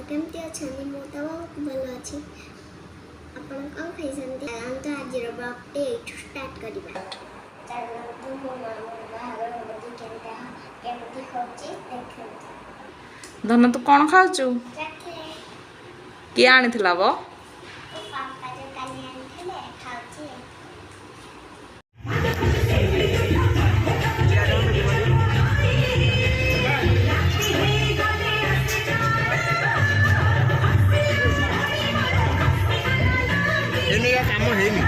केमती अछंती मु तो बहुत भलो अछि आपण कौन खाइसंती हम तो आज ब्लॉग एठू स्टार्ट करिबा चालो तो मो मामा बाहर बदी केमती होची देखै धन तू कौन खाऊचु किए आनिथिला बो पापा जो काली आनिथिले खाउची ini ya kamu ini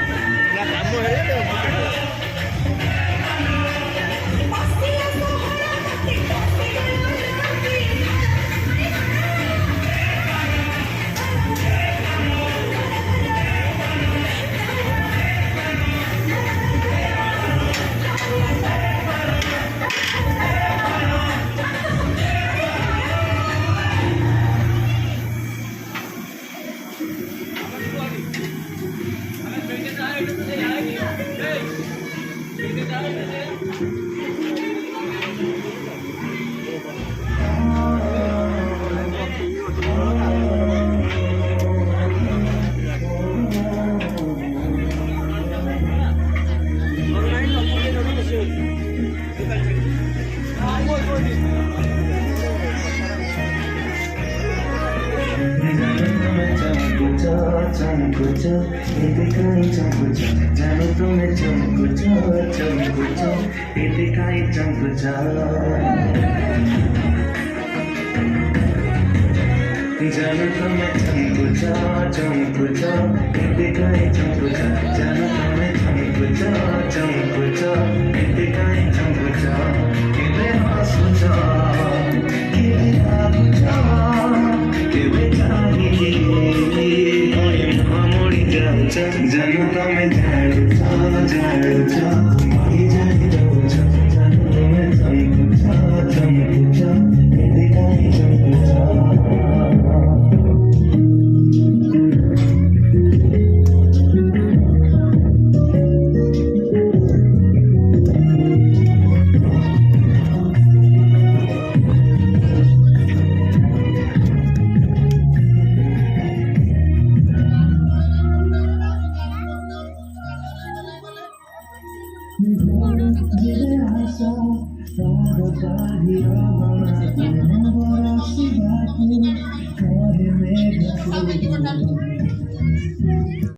जानो तुम्हें चमकुचा इतिकाई चमकुचा जानो तुम्हें चमकुचा इतिकाई चमकुचा जानो तुम्हें चमकुचा इतिकाई चमकुचा किले हंसुचा किले आगुचा किले चाहिए जनता में जाड़ूचा माही जाए रोजा जनता में चमकुचा दिखाई चमकुचा